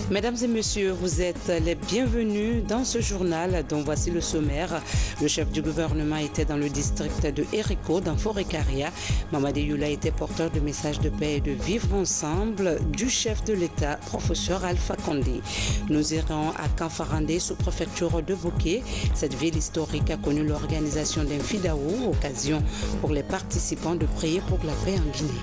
Mesdames et messieurs, vous êtes les bienvenus dans ce journal dont voici le sommaire. Le chef du gouvernement était dans le district de Eriko, dans Forêt-Caria. Mamadi Youla était porteur de messages de paix et de vivre ensemble du chef de l'État, professeur Alpha Condé. Nous irons à Kanfarandé, sous-préfecture de Bouquet. Cette ville historique a connu l'organisation d'un FIDAO, occasion pour les participants de prier pour la paix en Guinée.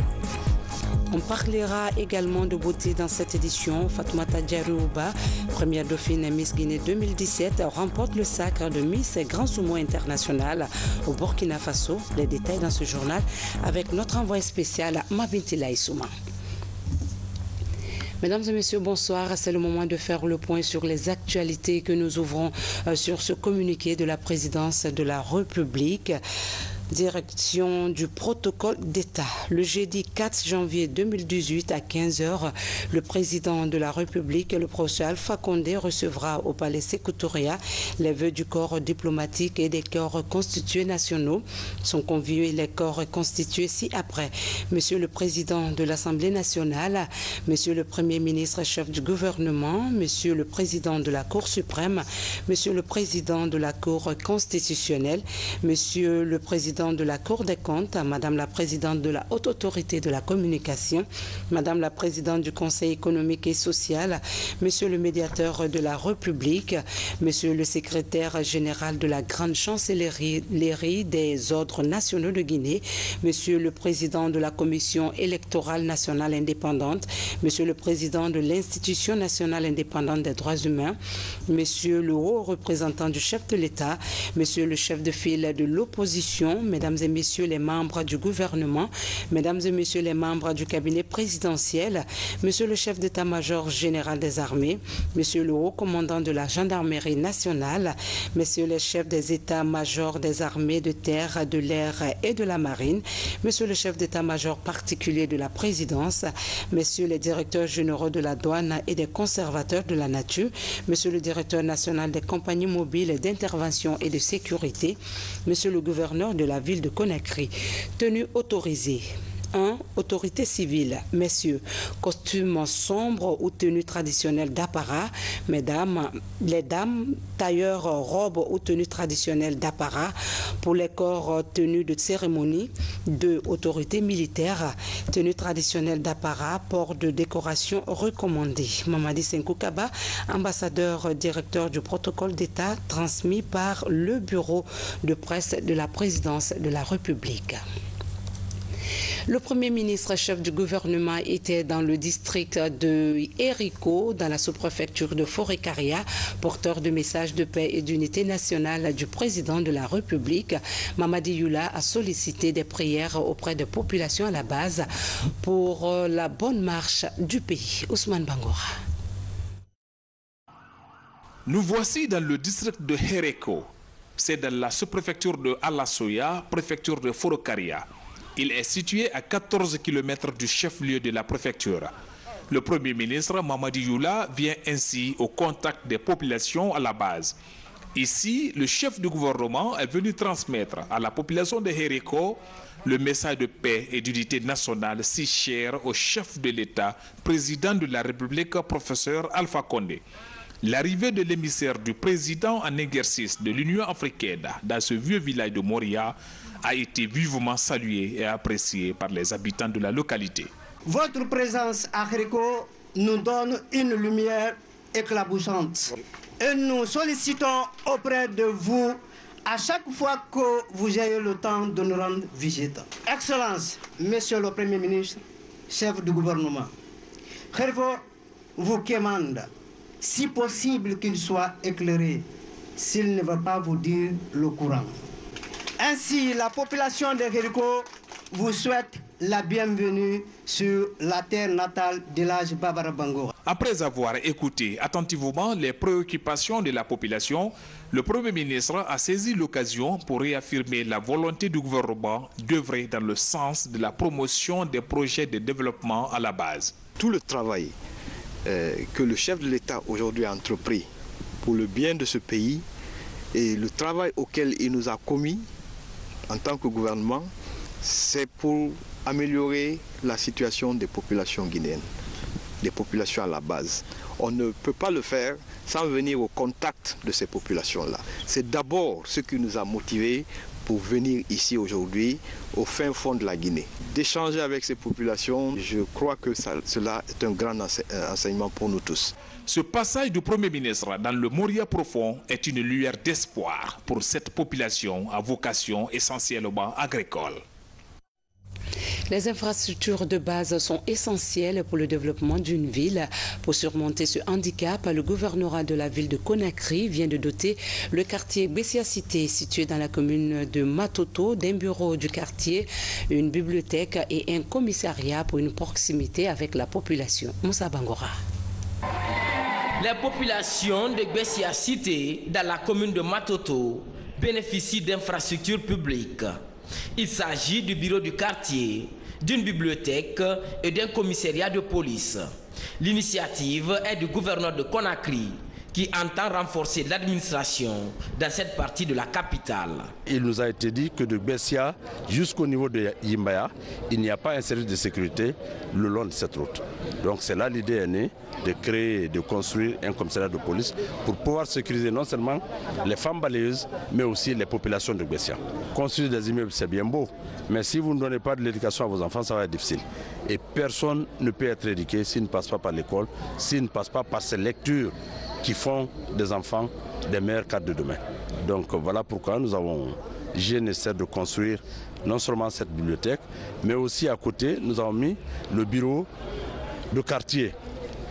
On parlera également de beauté dans cette édition. Fatoumata Diarouba, première dauphine Miss Guinée 2017, remporte le sacre de Miss Grand Soumo International au Burkina Faso. Les détails dans ce journal avec notre envoyé spécial Mabintila Issouma. Mesdames et messieurs, bonsoir. C'est le moment de faire le point sur les actualités que nous ouvrons sur ce communiqué de la présidence de la République. Direction du protocole d'État. Le jeudi 4 janvier 2018 à 15h, le président de la République, le professeur Alpha Condé, recevra au palais Sékou Touré les vœux du corps diplomatique et des corps constitués nationaux. Sont conviés les corps constitués ci-après. Monsieur le président de l'Assemblée nationale, monsieur le premier ministre chef du gouvernement, monsieur le président de la Cour suprême, monsieur le président de la Cour constitutionnelle, monsieur le président de la Cour des comptes, madame la présidente de la Haute Autorité de la Communication, madame la présidente du Conseil économique et social, monsieur le médiateur de la République, monsieur le secrétaire général de la Grande Chancellerie des Ordres nationaux de Guinée, monsieur le président de la Commission électorale nationale indépendante, monsieur le président de l'Institution nationale indépendante des droits humains, monsieur le haut représentant du chef de l'État, monsieur le chef de file de l'opposition, mesdames et messieurs les membres du gouvernement, mesdames et messieurs les membres du cabinet présidentiel, monsieur le chef d'état-major général des armées, monsieur le haut commandant de la gendarmerie nationale, messieurs les chefs des états-majors des armées de terre, de l'air et de la marine, monsieur le chef d'état-major particulier de la présidence, messieurs les directeurs généraux de la douane et des conservateurs de la nature, monsieur le directeur national des compagnies mobiles d'intervention et de sécurité, monsieur le gouverneur de la ville de Conakry. Tenue autorisée. 1. Autorité civile. Messieurs, costume sombre ou tenue traditionnelle d'apparat. Mesdames, les dames, tailleurs, robes ou tenue traditionnelle d'apparat. Pour les corps, tenue de cérémonie. 2. Autorité militaire. Tenue traditionnelle d'apparat. Port de décoration recommandé. Mamadi Senkou Kaba, ambassadeur directeur du protocole d'État, transmis par le bureau de presse de la présidence de la République. Le Premier ministre chef du gouvernement était dans le district de Eriko, dans la sous-préfecture de Forêt-Caria, porteur de messages de paix et d'unité nationale du président de la République. Mamadi Youla a sollicité des prières auprès des populations à la base pour la bonne marche du pays. Ousmane Bangora. Nous voici dans le district de Eriko. C'est dans la sous-préfecture de Alasoya, préfecture de Forêt-Caria. Il est situé à 14 km du chef-lieu de la préfecture. Le Premier ministre Mamadi Youla vient ainsi au contact des populations à la base. Ici, le chef du gouvernement est venu transmettre à la population de Eriko le message de paix et d'unité nationale si cher au chef de l'État, président de la République, professeur Alpha Condé. L'arrivée de l'émissaire du président en exercice de l'Union africaine dans ce vieux village de Moria a été vivement saluée et appréciée par les habitants de la localité. Votre présence à Eriko nous donne une lumière éclaboussante. Et nous sollicitons auprès de vous à chaque fois que vous ayez le temps de nous rendre visite. Excellence, Monsieur le Premier ministre, chef du gouvernement, Eriko vous commande, si possible qu'il soit éclairé, s'il ne va pas vous dire le courant. Ainsi, la population de Eriko vous souhaite la bienvenue sur la terre natale de l'âge Babara Bangora. Après avoir écouté attentivement les préoccupations de la population, le Premier ministre a saisi l'occasion pour réaffirmer la volonté du gouvernement d'œuvrer dans le sens de la promotion des projets de développement à la base. Tout le travail que le chef de l'État aujourd'hui a entrepris pour le bien de ce pays et le travail auquel il nous a commis en tant que gouvernement, c'est pour améliorer la situation des populations guinéennes. des populations à la base. On ne peut pas le faire sans venir au contact de ces populations-là. C'est d'abord ce qui nous a motivés pour venir ici aujourd'hui, au fin fond de la Guinée. D'échanger avec ces populations, je crois que cela est un grand enseignement pour nous tous. Ce passage du Premier ministre dans le Moria profond est une lueur d'espoir pour cette population à vocation essentiellement agricole. Les infrastructures de base sont essentielles pour le développement d'une ville. Pour surmonter ce handicap, le gouvernorat de la ville de Conakry vient de doter le quartier Bessia Cité, situé dans la commune de Matoto, d'un bureau du quartier, une bibliothèque et un commissariat pour une proximité avec la population. Moussa Bangora. Les populations de Bessia Cité, dans la commune de Matoto, bénéficient d'infrastructures publiques. Il s'agit du bureau du quartier, d'une bibliothèque et d'un commissariat de police. L'initiative est du gouverneur de Conakry qui entend renforcer l'administration dans cette partie de la capitale. Il nous a été dit que de Bessia jusqu'au niveau de Yimbaya, il n'y a pas un service de sécurité le long de cette route. Donc c'est là l'idée est née de créer et de construire un commissariat de police pour pouvoir sécuriser non seulement les femmes balayeuses, mais aussi les populations de Bessia. Construire des immeubles, c'est bien beau, mais si vous ne donnez pas de l'éducation à vos enfants, ça va être difficile. Et personne ne peut être éduqué s'il ne passe pas par l'école, s'il ne passe pas par ces lectures qui font des enfants des meilleurs cadres de demain. Donc voilà pourquoi nous avons jugé nécessaire de construire non seulement cette bibliothèque, mais aussi à côté, nous avons mis le bureau de quartier.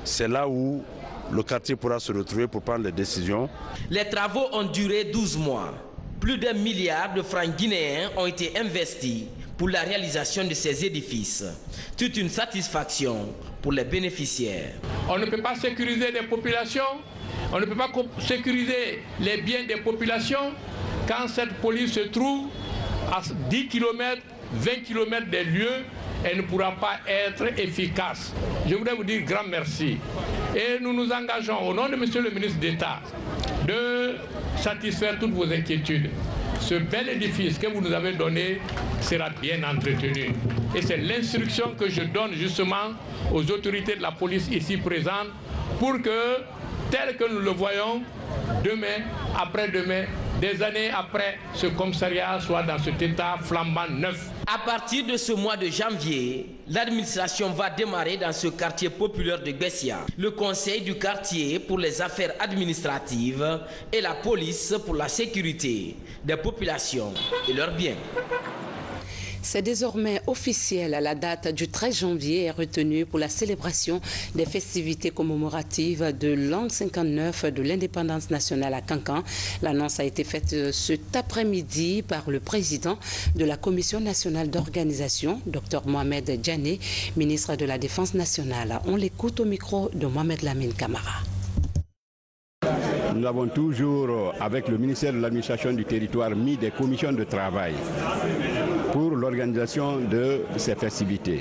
C'est là où le quartier pourra se retrouver pour prendre les décisions. Les travaux ont duré 12 mois. Plus d'1 milliard de francs guinéens ont été investis pour la réalisation de ces édifices. Toute une satisfaction pour les bénéficiaires. On ne peut pas sécuriser les populations, on ne peut pas sécuriser les biens des populations quand cette police se trouve à 10 km, 20 km des lieux, elle ne pourra pas être efficace. Je voudrais vous dire grand merci. Et nous nous engageons au nom de Monsieur le ministre d'État de satisfaire toutes vos inquiétudes. Ce bel édifice que vous nous avez donné sera bien entretenu. Et c'est l'instruction que je donne justement aux autorités de la police ici présentes pour que, tel que nous le voyons, demain, après-demain, des années après, ce commissariat soit dans cet état flambant neuf. À partir de ce mois de janvier, l'administration va démarrer dans ce quartier populaire de Bessia. Le conseil du quartier pour les affaires administratives et la police pour la sécurité des populations et leurs biens. C'est désormais officiel. La date du 13 janvier est retenue pour la célébration des festivités commémoratives de l'an 59 de l'indépendance nationale à Kankan. L'annonce a été faite cet après-midi par le président de la Commission nationale d'organisation, Dr Mohamed Djane, ministre de la Défense nationale. On l'écoute au micro de Mohamed Lamine Camara. Nous avons toujours, avec le ministère de l'administration du territoire, mis des commissions de travail pour l'organisation de ces festivités.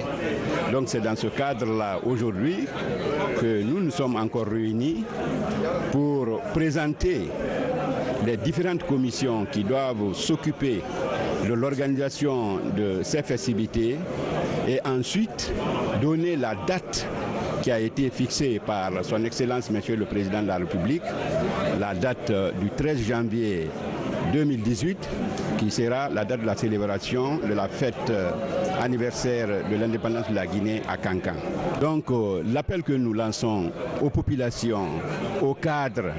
Donc c'est dans ce cadre-là aujourd'hui que nous nous sommes encore réunis pour présenter les différentes commissions qui doivent s'occuper de l'organisation de ces festivités et ensuite donner la date qui a été fixée par son Excellence Monsieur le Président de la République, la date du 13 janvier 2018, qui sera la date de la célébration de la fête anniversaire de l'indépendance de la Guinée à Kankan. Donc l'appel que nous lançons aux populations, aux cadres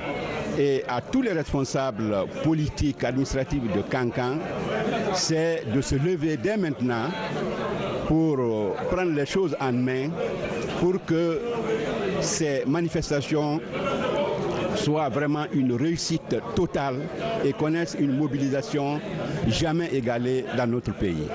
et à tous les responsables politiques, administratifs de Kankan, c'est de se lever dès maintenant pour prendre les choses en main pour que ces manifestations soient vraiment une réussite totale et connaissent une mobilisation jamais égalée dans notre pays.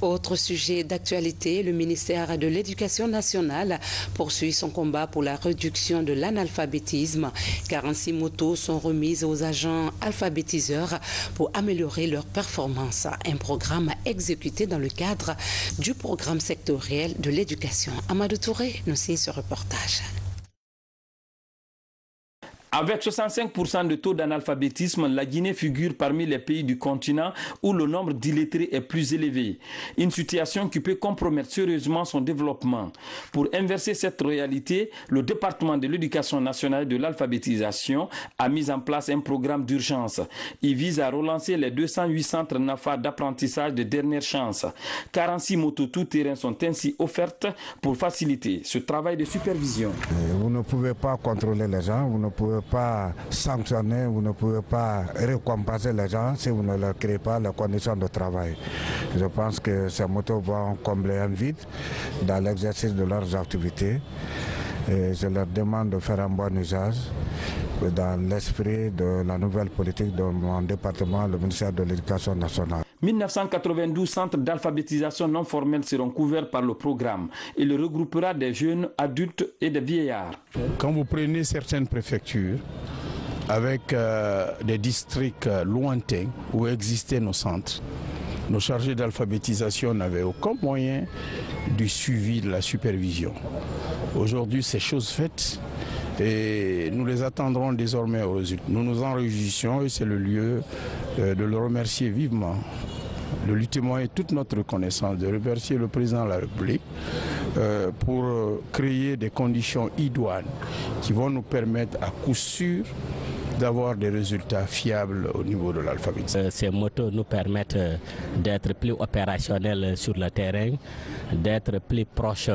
Autre sujet d'actualité, le ministère de l'Éducation nationale poursuit son combat pour la réduction de l'analphabétisme. 46 motos sont remises aux agents alphabétiseurs pour améliorer leur performance. Un programme exécuté dans le cadre du programme sectoriel de l'éducation. Amadou Touré nous signe ce reportage. Avec 65% de taux d'analphabétisme, la Guinée figure parmi les pays du continent où le nombre d'illettrés est plus élevé. Une situation qui peut compromettre sérieusement son développement. Pour inverser cette réalité, le département de l'éducation nationale et de l'alphabétisation a mis en place un programme d'urgence. Il vise à relancer les 208 centres NAFA d'apprentissage de dernière chance. 46 motos tout-terrain sont ainsi offertes pour faciliter ce travail de supervision. Vous ne pouvez pas contrôler les gens, vous ne pouvez pas sanctionner, vous ne pouvez pas récompenser les gens si vous ne leur créez pas les conditions de travail. Je pense que ces motos vont combler un vide dans l'exercice de leurs activités. Et je leur demande de faire un bon usage dans l'esprit de la nouvelle politique de mon département, le ministère de l'Éducation nationale. 1992 centres d'alphabétisation non formels seront couverts par le programme. Il regroupera des jeunes, adultes et des vieillards. Quand vous prenez certaines préfectures, avec des districts lointains où existaient nos centres, nos chargés d'alphabétisation n'avaient aucun moyen du suivi de la supervision. Aujourd'hui, c'est chose faite et nous les attendrons désormais aux résultats. Nous nous en réjouissons et c'est le lieu de le remercier vivement, de lui témoigner toute notre reconnaissance, de remercier le président de la République pour créer des conditions idoines qui vont nous permettre à coup sûr d'avoir des résultats fiables au niveau de l'alphabétisation. Ces motos nous permettent d'être plus opérationnels sur le terrain, d'être plus proches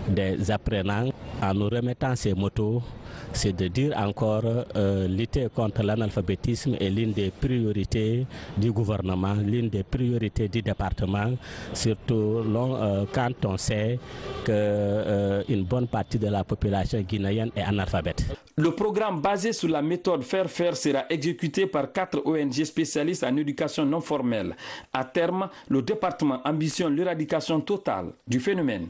des apprenants. En nous remettant ces motos, c'est de dire encore lutter contre l'analphabétisme est l'une des priorités du gouvernement, l'une des priorités du département, surtout quand on sait qu'une bonne partie de la population guinéenne est analphabète. Le programme basé sur la méthode faire-faire sera exécuté par 4 ONG spécialistes en éducation non formelle. À terme, le département ambitionne l'éradication totale du phénomène.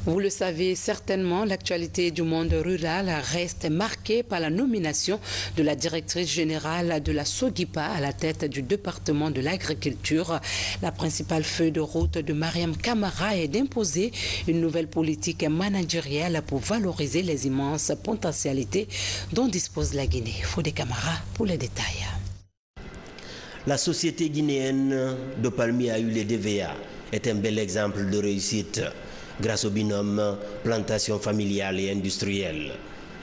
Vous le savez certainement, l'actualité du monde rural reste marquée par la nomination de la directrice générale de la SOGIPA à la tête du département de l'agriculture. La principale feuille de route de Mariam Camara est d'imposer une nouvelle politique managériale pour valoriser les immenses potentialités dont dispose la Guinée. Fodé Camara pour les détails. La société guinéenne de palmiers à huile et DVA est un bel exemple de réussite grâce au binôme plantation familiale et industrielle.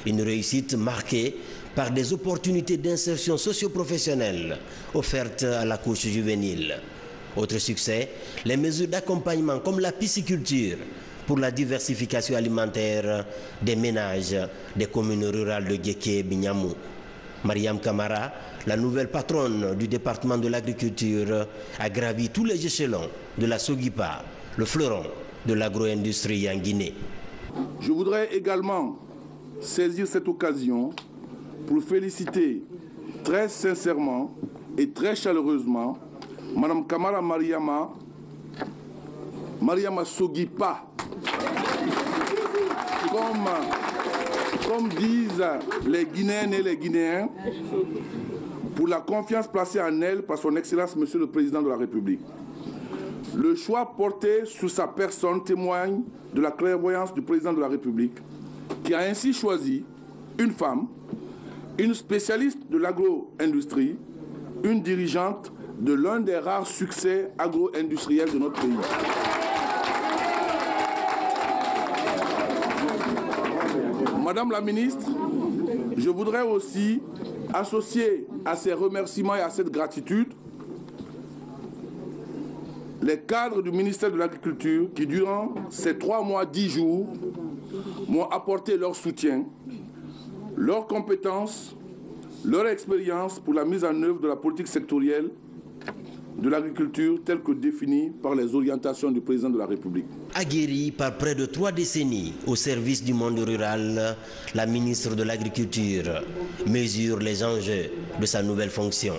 Une réussite marquée par des opportunités d'insertion socio-professionnelle offertes à la couche juvénile. Autre succès, les mesures d'accompagnement comme la pisciculture pour la diversification alimentaire des ménages des communes rurales de Guéké et Bignamou. Mariam Camara, la nouvelle patronne du département de l'agriculture, a gravi tous les échelons de la SOGIPA, le fleuron de l'agro-industrie en Guinée. Je voudrais également saisir cette occasion pour féliciter très sincèrement et très chaleureusement Mme Camara Mariama SOGIPA, comme disent les Guinéennes et les Guinéens, pour la confiance placée en elle par son Excellence Monsieur le Président de la République. Le choix porté sur sa personne témoigne de la clairvoyance du Président de la République, qui a ainsi choisi une femme, une spécialiste de l'agro-industrie, une dirigeante de l'un des rares succès agro-industriels de notre pays. Madame la ministre, je voudrais aussi associer à ces remerciements et à cette gratitude les cadres du ministère de l'Agriculture qui, durant ces 3 mois, 10 jours, m'ont apporté leur soutien, leurs compétences, leur expérience pour la mise en œuvre de la politique sectorielle de l'agriculture telle que définie par les orientations du Président de la République. Aguerrie par près de 3 décennies au service du monde rural, la ministre de l'Agriculture mesure les enjeux de sa nouvelle fonction.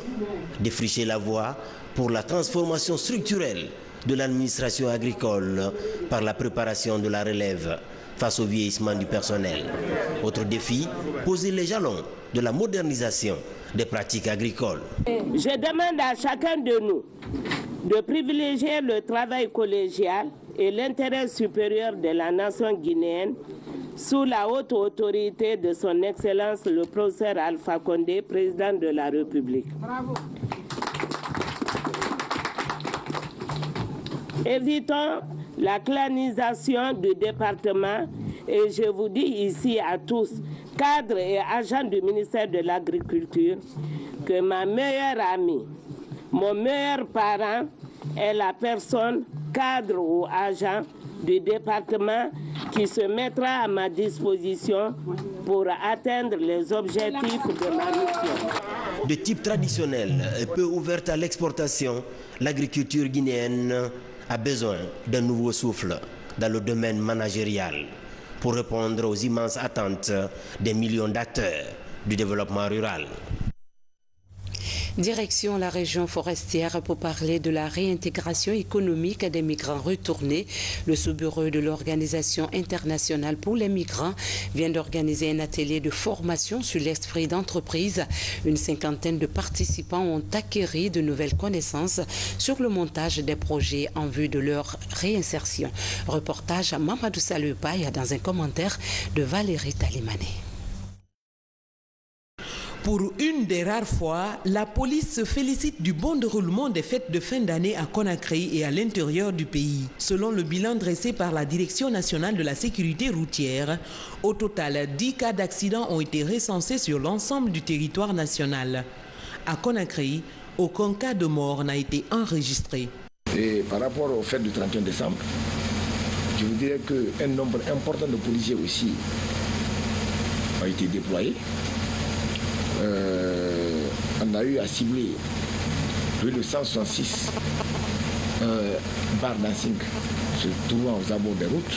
Défricher la voie pour la transformation structurelle de l'administration agricole par la préparation de la relève face au vieillissement du personnel. Autre défi, poser les jalons de la modernisation des pratiques agricoles. Je demande à chacun de nous de privilégier le travail collégial et l'intérêt supérieur de la nation guinéenne sous la haute autorité de son Excellence le professeur Alpha Condé, président de la République. Bravo. Évitons la clanisation du département et je vous dis ici à tous, cadres et agents du ministère de l'Agriculture, que ma meilleure amie, mon meilleur parent est la personne, cadre ou agent du département qui se mettra à ma disposition pour atteindre les objectifs de ma mission. De type traditionnel et peu ouverte à l'exportation, l'agriculture guinéenne a besoin d'un nouveau souffle dans le domaine managérial pour répondre aux immenses attentes des millions d'acteurs du développement rural. Direction la région forestière pour parler de la réintégration économique des migrants retournés. Le sous-bureau de l'Organisation internationale pour les migrants vient d'organiser un atelier de formation sur l'esprit d'entreprise. Une cinquantaine de participants ont acquis de nouvelles connaissances sur le montage des projets en vue de leur réinsertion. Reportage à Mamadou Salupaï dans un commentaire de Valérie Talimane. Pour une des rares fois, la police se félicite du bon déroulement des fêtes de fin d'année à Conakry et à l'intérieur du pays. Selon le bilan dressé par la Direction nationale de la sécurité routière, au total, 10 cas d'accident ont été recensés sur l'ensemble du territoire national. À Conakry, aucun cas de mort n'a été enregistré. Et par rapport aux fêtes du 31 décembre, je vous dirais qu'un nombre important de policiers aussi a été déployé. On a eu à cibler plus de 166 barres dancing se trouvant aux abords des routes.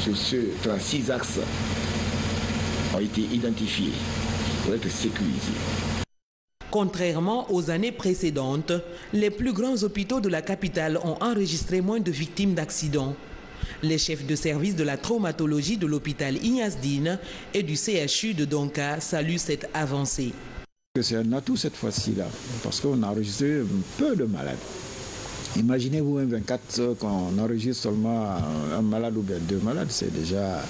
Sur ce 36 axes ont été identifiés pour être sécurisés. Contrairement aux années précédentes, les plus grands hôpitaux de la capitale ont enregistré moins de victimes d'accidents. Les chefs de service de la traumatologie de l'hôpital Ignace Dine et du CHU de Donka saluent cette avancée. C'est un atout cette fois-ci-là, parce qu'on a enregistré peu de malades. Imaginez-vous un 24 heures qu'on enregistre seulement un malade ou bien 2 malades, c'est déjà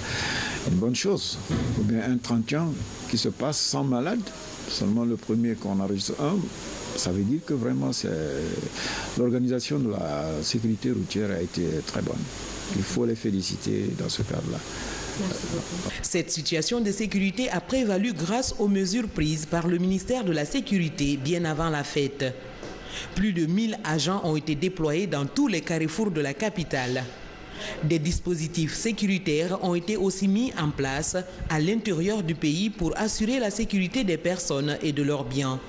une bonne chose. Ou bien un 31 qui se passe sans malade, seulement le premier qu'on enregistre un, ça veut dire que vraiment l'organisation de la sécurité routière a été très bonne. Il faut les féliciter dans ce cadre-là. Cette situation de sécurité a prévalu grâce aux mesures prises par le ministère de la Sécurité bien avant la fête. Plus de 1000 agents ont été déployés dans tous les carrefours de la capitale. Des dispositifs sécuritaires ont été aussi mis en place à l'intérieur du pays pour assurer la sécurité des personnes et de leurs biens.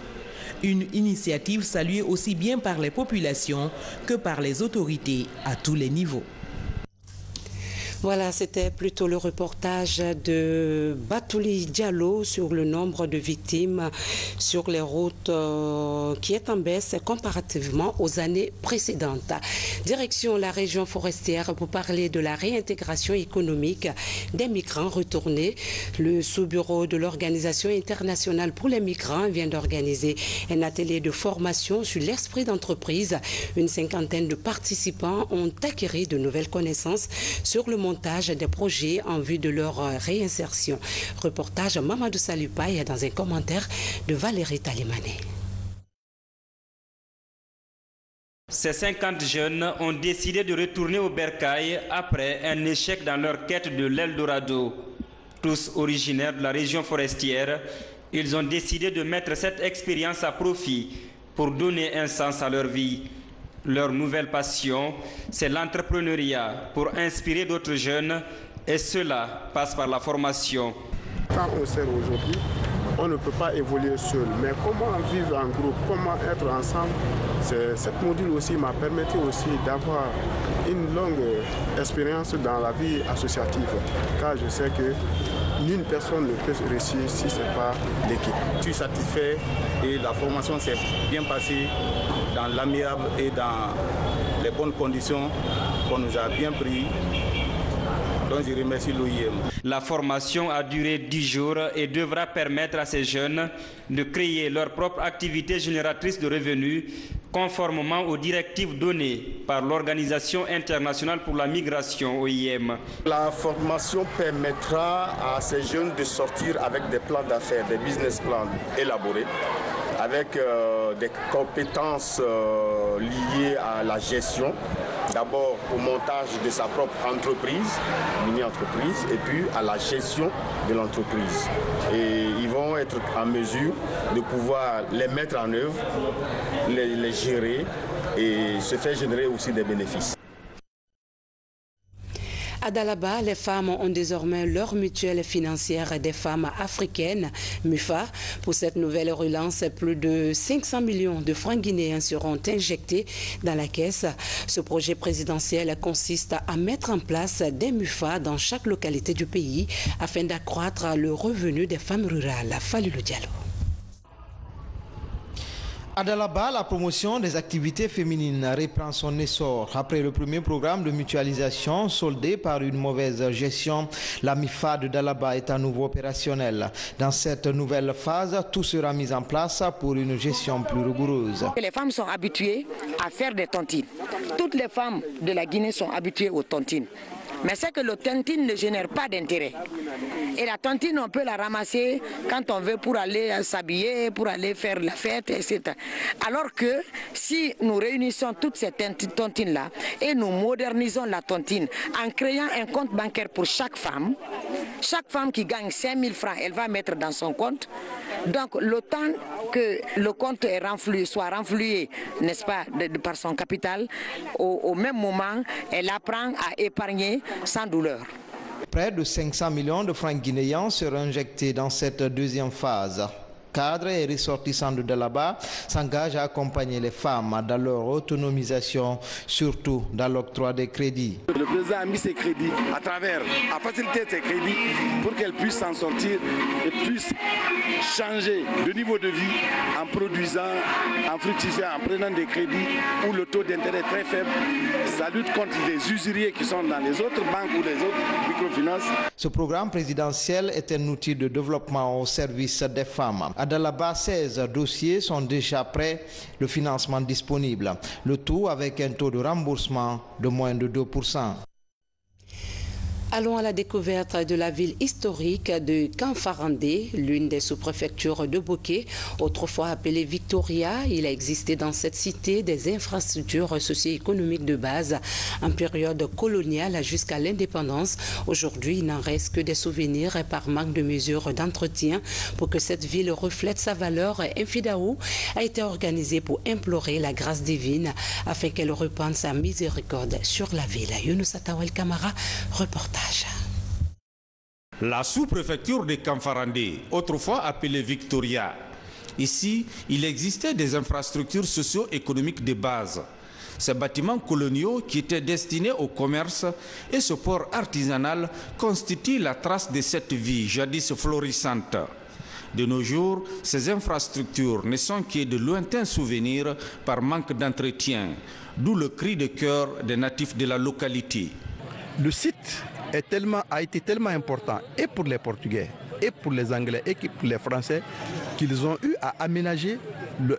Une initiative saluée aussi bien par les populations que par les autorités à tous les niveaux. Voilà, c'était plutôt le reportage de Batouli Diallo sur le nombre de victimes sur les routes qui est en baisse comparativement aux années précédentes. Direction la région forestière pour parler de la réintégration économique des migrants retournés. Le sous-bureau de l'Organisation internationale pour les migrants vient d'organiser un atelier de formation sur l'esprit d'entreprise. Une cinquantaine de participants ont acquis de nouvelles connaissances sur le montage des projets en vue de leur réinsertion. Reportage Mamadou Salupaï dans un commentaire de Valérie Talimane. Ces 50 jeunes ont décidé de retourner au bercail après un échec dans leur quête de l'Eldorado. Tous originaires de la région forestière, ils ont décidé de mettre cette expérience à profit pour donner un sens à leur vie. Leur nouvelle passion, c'est l'entrepreneuriat pour inspirer d'autres jeunes et cela passe par la formation. Quand on sert aujourd'hui, on ne peut pas évoluer seul. Mais comment vivre en groupe, comment être ensemble, cette module aussi m'a permis aussi d'avoir une longue expérience dans la vie associative. Car je sais que nulle personne ne peut réussir si ce n'est pas l'équipe. Je suis satisfait et la formation s'est bien passée dans l'amiable et dans les bonnes conditions qu'on nous a bien pris. Donc je remercie l'OIM. La formation a duré 10 jours et devra permettre à ces jeunes de créer leur propre activité génératrice de revenus conformément aux directives données par l'Organisation internationale pour la migration, OIM. La formation permettra à ces jeunes de sortir avec des plans d'affaires, des business plans élaborés, avec des compétences liées à la gestion, d'abord au montage de sa propre entreprise, mini-entreprise, et puis à la gestion de l'entreprise. Et ils vont être en mesure de pouvoir les mettre en œuvre, les gérer et se faire générer aussi des bénéfices. À Dalaba, les femmes ont désormais leur mutuelle financière des femmes africaines, MUFA. Pour cette nouvelle relance, plus de 500 millions de francs guinéens seront injectés dans la caisse. Ce projet présidentiel consiste à mettre en place des MUFA dans chaque localité du pays afin d'accroître le revenu des femmes rurales. Falilou Diallo. À Dalaba, la promotion des activités féminines reprend son essor. Après le premier programme de mutualisation soldé par une mauvaise gestion, la MIFA de Dalaba est à nouveau opérationnelle. Dans cette nouvelle phase, tout sera mis en place pour une gestion plus rigoureuse. Les femmes sont habituées à faire des tontines. Toutes les femmes de la Guinée sont habituées aux tontines. Mais c'est que le tontine ne génère pas d'intérêt. Et la tontine, on peut la ramasser quand on veut pour aller s'habiller, pour aller faire la fête, etc. Alors que si nous réunissons toutes ces tontines-là et nous modernisons la tontine en créant un compte bancaire pour chaque femme qui gagne 5 000 francs, elle va mettre dans son compte. Donc le temps que le compte soit renfloué, n'est-ce pas, par son capital, au même moment, elle apprend à épargner sans douleur. Près de 500 millions de francs guinéens seront injectés dans cette deuxième phase. Cadres et ressortissants de Dalaba s'engagent à accompagner les femmes dans leur autonomisation, surtout dans l'octroi des crédits. Le président a mis ses crédits à faciliter ses crédits pour qu'elles puissent s'en sortir et puissent changer de niveau de vie en produisant, en fructifiant, en prenant des crédits où le taux d'intérêt est très faible. Ça lutte contre les usuriers qui sont dans les autres banques ou les autres microfinances. Ce programme présidentiel est un outil de développement au service des femmes. À Dalaba, 16 dossiers sont déjà prêts, le financement disponible. Le tout avec un taux de remboursement de moins de 2%. Allons à la découverte de la ville historique de Kanfarandé, l'une des sous-préfectures de Boké. Autrefois appelée Victoria, il a existé dans cette cité des infrastructures socio-économiques de base en période coloniale jusqu'à l'indépendance. Aujourd'hui, il n'en reste que des souvenirs par manque de mesures d'entretien. Pour que cette ville reflète sa valeur, un fidaou a été organisé pour implorer la grâce divine afin qu'elle repente sa miséricorde sur la ville. Younous Atawel Kamara, reportage. La sous-préfecture de Kanfarandé, autrefois appelée Victoria. Ici, il existait des infrastructures socio-économiques de base. Ces bâtiments coloniaux qui étaient destinés au commerce et ce port artisanal constituent la trace de cette vie jadis florissante. De nos jours, ces infrastructures ne sont que de lointains souvenirs par manque d'entretien, d'où le cri de cœur des natifs de la localité. Le site a été tellement important et pour les Portugais et pour les Anglais et pour les Français qu'ils ont eu à aménager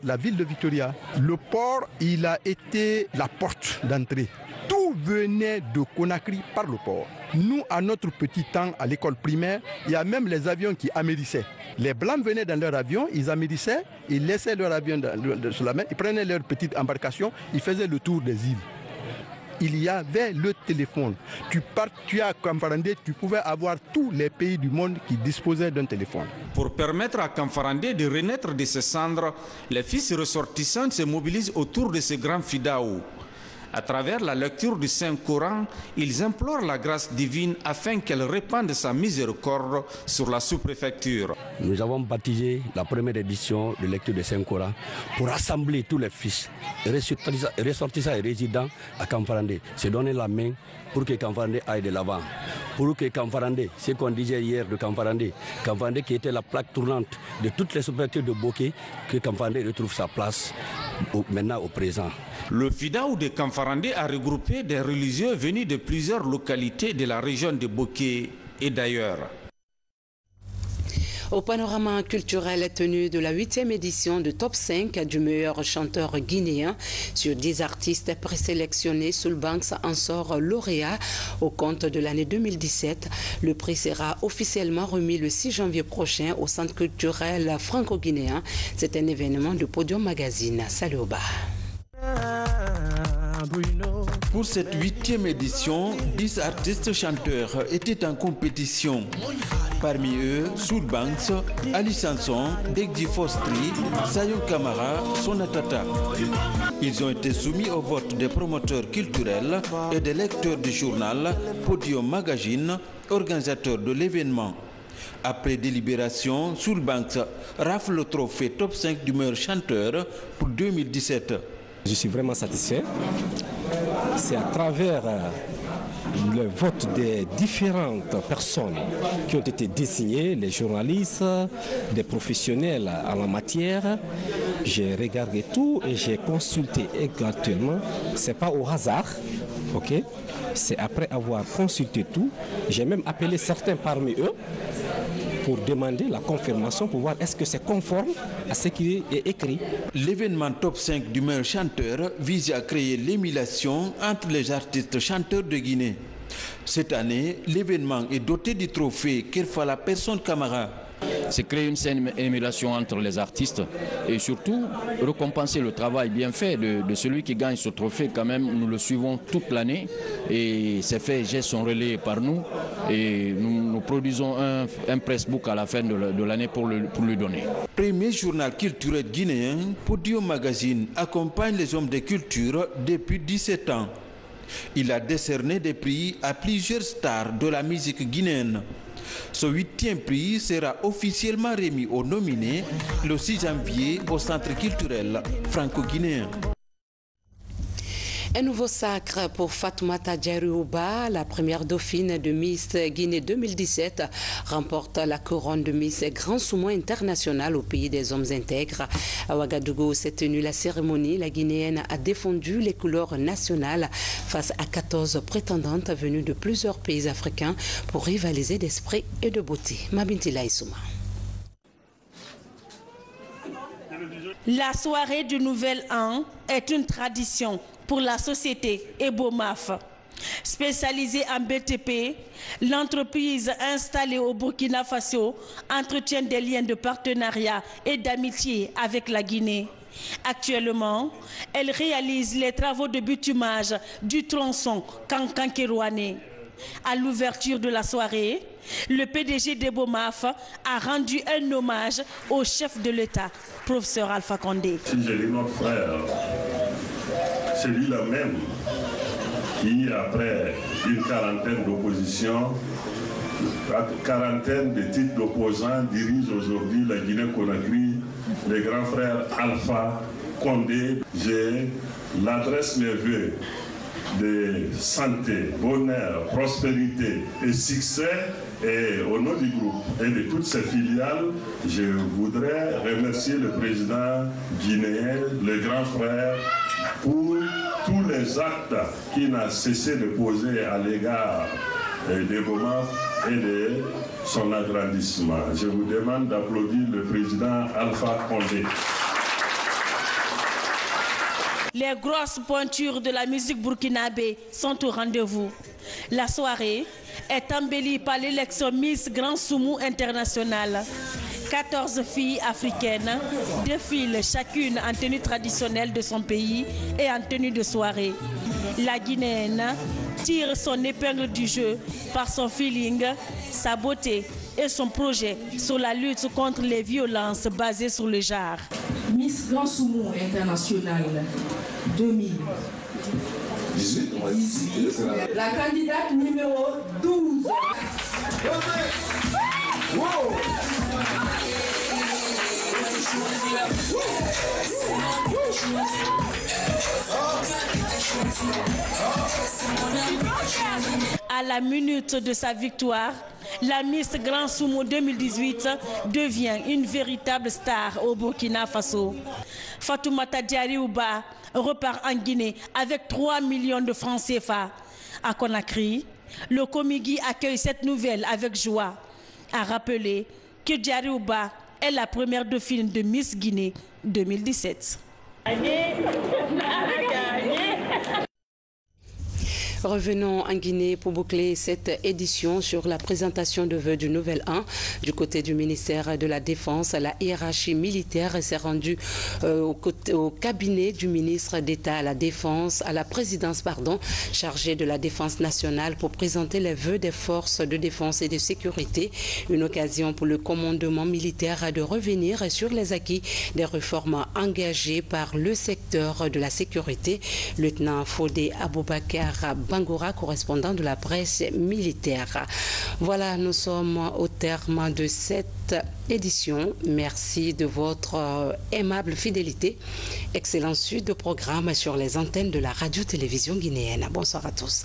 la ville de Victoria. Le port, il a été la porte d'entrée. Tout venait de Conakry par le port. Nous, à notre petit temps, à l'école primaire, il y a même les avions qui amérissaient. Les Blancs venaient dans leur avion, ils amérissaient, ils laissaient leur avion sur la mer, ils prenaient leur petite embarcation, ils faisaient le tour des îles. Il y avait le téléphone. Tu es à Kanfarandé, tu pouvais avoir tous les pays du monde qui disposaient d'un téléphone. Pour permettre à Kanfarandé de renaître de ses cendres, les fils ressortissants se mobilisent autour de ce grand fidaou. À travers la lecture du Saint-Coran, ils implorent la grâce divine afin qu'elle répande sa miséricorde sur la sous-préfecture. Nous avons baptisé la première édition de lecture du Saint-Coran pour rassembler tous les fils, ressortissants et résidents à Kanfarandé, se donner la main pour que Kanfarandé aille de l'avant. Pour que Kanfarandé, ce qu'on disait hier de Kanfarandé qui était la plaque tournante de toutes les sous-préfectures de Boké, que Kanfarandé retrouve sa place maintenant au présent. Le fidaou de Kanfarandé a regroupé des religieux venus de plusieurs localités de la région de Boké et d'ailleurs. Au panorama culturel tenu de la 8e édition de Top 5 du meilleur chanteur guinéen, sur 10 artistes présélectionnés, Soulbanks en sort lauréat au compte de l'année 2017. Le prix sera officiellement remis le 6 janvier prochain au Centre culturel franco-guinéen. C'est un événement du Podium Magazine. Salut au bas. Pour cette 8e édition, 10 artistes chanteurs étaient en compétition. Parmi eux, Soulbanks, Ali Sanson, Degdi Fostri, Sayon Kamara, Sonatata. Ils ont été soumis au vote des promoteurs culturels et des lecteurs du journal Podium Magazine, organisateur de l'événement. Après délibération, Soulbanks rafle le trophée Top 5 du meilleur chanteur pour 2017. Je suis vraiment satisfait. C'est à travers le vote des différentes personnes qui ont été désignées, les journalistes, des professionnels en la matière. J'ai regardé tout et j'ai consulté également. Ce n'est pas au hasard, ok? C'est après avoir consulté tout. J'ai même appelé certains parmi eux pour demander la confirmation, pour voir est-ce que c'est conforme à ce qui est écrit. L'événement Top 5 du meilleur chanteur vise à créer l'émulation entre les artistes chanteurs de Guinée. Cette année, l'événement est doté du trophée Kerfala Personne Camara. C'est créer une saine émulation entre les artistes et surtout récompenser le travail bien fait de celui qui gagne ce trophée. Quand même, nous le suivons toute l'année et ces faits gestes sont relayés par nous et nous produisons un pressbook à la fin de l'année pour lui donner. Premier journal culturel guinéen, Podium Magazine accompagne les hommes de culture depuis 17 ans. Il a décerné des prix à plusieurs stars de la musique guinéenne. Ce 8e prix sera officiellement remis aux nominés le 6 janvier au Centre culturel franco-guinéen. Un nouveau sacre pour Fatoumata Diarry-Ouba, la première dauphine de Miss Guinée 2017, remporte la couronne de Miss Grand Saumon International au pays des hommes intègres. À Ouagadougou s'est tenue la cérémonie. La Guinéenne a défendu les couleurs nationales face à 14 prétendantes venues de plusieurs pays africains pour rivaliser d'esprit et de beauté. Mabinti Laïsouma. La soirée du Nouvel An est une tradition pour la société Ebomaf. Spécialisée en BTP, l'entreprise installée au Burkina Faso entretient des liens de partenariat et d'amitié avec la Guinée. Actuellement, elle réalise les travaux de bitumage du tronçon Kankankerouane. À l'ouverture de la soirée, le PDG d'Ebomaf a rendu un hommage au chef de l'État, professeur Alpha Condé. Si je dis notre frère, c'est lui-là même qui, après une quarantaine d'oppositions, une quarantaine de titres d'opposants, dirige aujourd'hui la Guinée-Conakry, le grand frère Alpha Condé. J'ai l'adresse mes vœux de santé, bonheur, prospérité et succès. Et au nom du groupe et de toutes ses filiales, je voudrais remercier le président guinéen, le grand frère, pour tous les actes qu'il n'a cessé de poser à l'égard des moments et de son agrandissement. Je vous demande d'applaudir le président Alpha Condé. Les grosses pointures de la musique burkinabé sont au rendez-vous. La soirée est embellie par l'élection Miss Grand Saumon International. 14 filles africaines défilent chacune en tenue traditionnelle de son pays et en tenue de soirée. La Guinéenne tire son épingle du jeu par son feeling, sa beauté et son projet sur la lutte contre les violences basées sur le genre. Miss Grand Saumon International 2018. La candidate numéro 12. À la minute de sa victoire, la Miss Grand Saumon 2018 devient une véritable star au Burkina Faso. Fatoumata Diarry-Ouba repart en Guinée avec 3 millions de francs CFA. À Conakry, le Komigi accueille cette nouvelle avec joie. A rappelé que Diariouba est la première dauphine de Miss Guinée 2017. Revenons en Guinée pour boucler cette édition sur la présentation de vœux du Nouvel An. Du côté du ministère de la Défense, la hiérarchie militaire s'est rendue au cabinet du ministre d'État à la Défense, à la présidence, chargée de la Défense nationale pour présenter les vœux des forces de défense et de sécurité. Une occasion pour le commandement militaire de revenir sur les acquis des réformes engagées par le secteur de la sécurité. Lieutenant Fodé Aboubakar Bangoura, correspondant de la presse militaire. Voilà, nous sommes au terme de cette édition. Merci de votre aimable fidélité. Excellente suite de programme sur les antennes de la radio-télévision guinéenne. Bonsoir à tous.